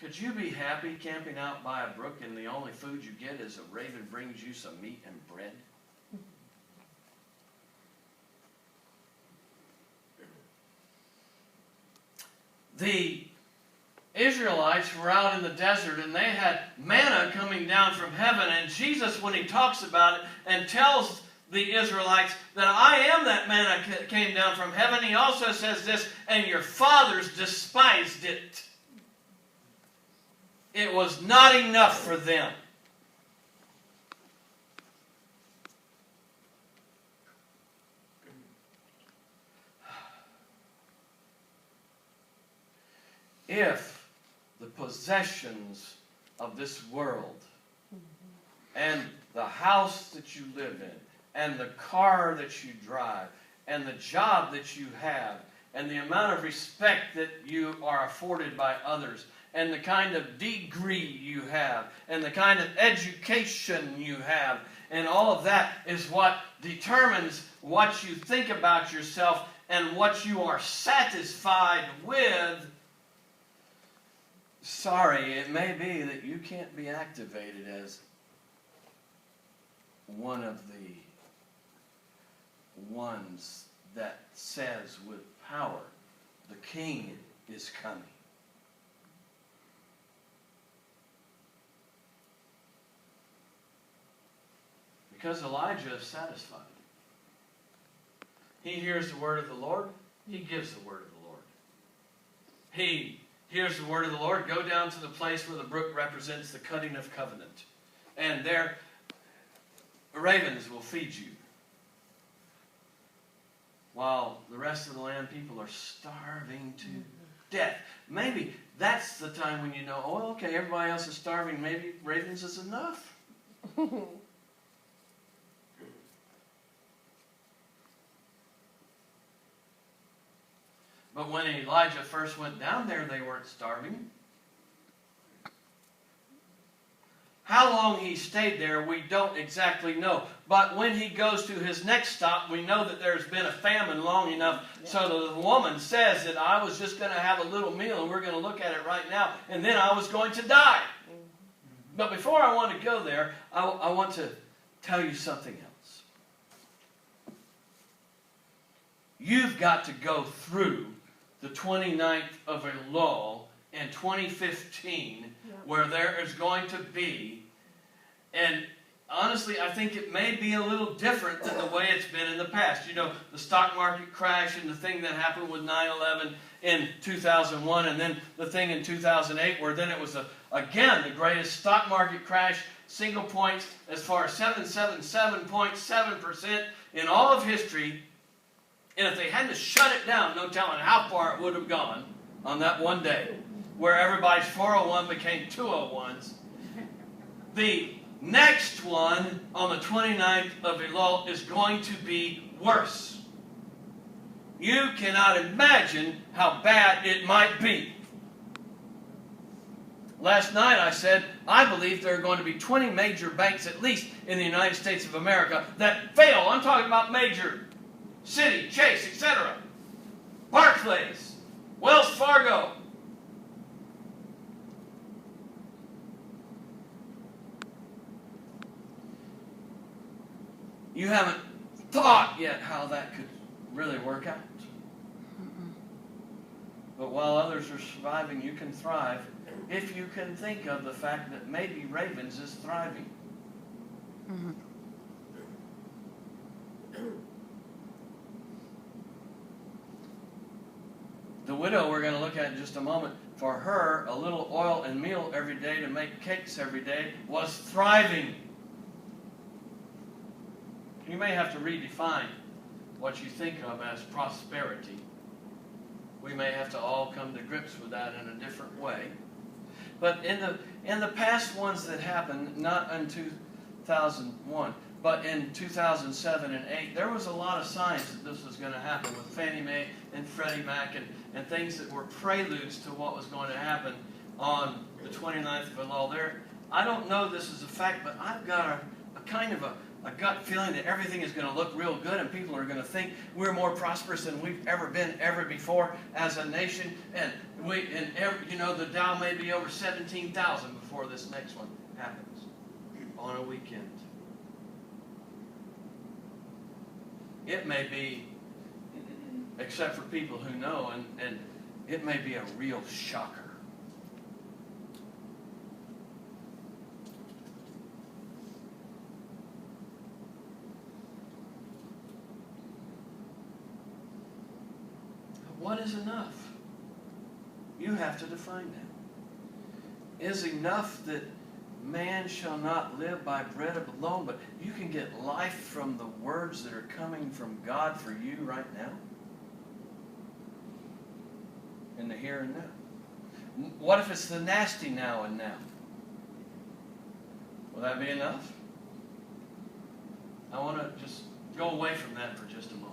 Could you be happy camping out by a brook and the only food you get is a raven brings you some meat and bread? The Israelites were out in the desert and they had manna coming down from heaven, and Jesus, when he talks about it and tells the Israelites that I am that manna that came down from heaven, he also says this, and your fathers despised it. It was not enough for them. If the possessions of this world and the house that you live in and the car that you drive and the job that you have and the amount of respect that you are afforded by others and the kind of degree you have and the kind of education you have, and all of that is what determines what you think about yourself and what you are satisfied with. Sorry, it may be that you can't be activated as one of the ones that says with power, the king is coming. Because Elijah is satisfied. He hears the word of the Lord. He gives the word of the Lord. He hears the word of the Lord. Go down to the place where the brook represents the cutting of covenant. And there, ravens will feed you. While the rest of the land people are starving to death. Maybe that's the time when you know, oh, okay, everybody else is starving. Maybe ravens is enough. But when Elijah first went down there, they weren't starving. How long he stayed there, we don't exactly know. But when he goes to his next stop, we know that there's been a famine long enough so that the woman says that I was just going to have a little meal and we're going to look at it right now, and then I was going to die. But before I want to go there, I want to tell you something else. You've got to go through the 29th of Elul in 2015, where there is going to be, and honestly, I think it may be a little different than the way it's been in the past. You know, the stock market crash and the thing that happened with 9/11 in 2001, and then the thing in 2008, where then it was, again, the greatest stock market crash, single points, as far as 777.7% in all of history. And if they hadn't shut it down, no telling how far it would have gone on that one day, where everybody's 401 became 201s. The next one on the 29th of Elul is going to be worse. You cannot imagine how bad it might be. Last night I said, I believe there are going to be 20 major banks, at least in the United States of America, that fail. I'm talking about major. Citi, Chase, etc. Barclays, Wells Fargo. You haven't thought yet how that could really work out. But while others are surviving, you can thrive if you can think of the fact that maybe Ravens is thriving. The widow we're going to look at in just a moment, for her, a little oil and meal every day to make cakes every day was thriving. You may have to redefine what you think of as prosperity. We may have to all come to grips with that in a different way. But in the past ones that happened, not in 2001, but in 2007 and 8, there was a lot of signs that this was going to happen with Fannie Mae and Freddie Mac and things that were preludes to what was going to happen on the 29th of Elul. I don't know this is a fact, but I've got a kind of a gut feeling that everything is going to look real good and people are going to think we're more prosperous than we've ever been ever before as a nation. And the Dow may be over 17,000 before this next one happens on a weekend. It may be, except for people who know, and it may be a real shocker. What is enough? You have to define that. Is enough that man shall not live by bread alone, but you can get life from the words that are coming from God for you right now? In the here and now. What if it's the nasty now and now? Will that be enough? I want to just go away from that for just a moment.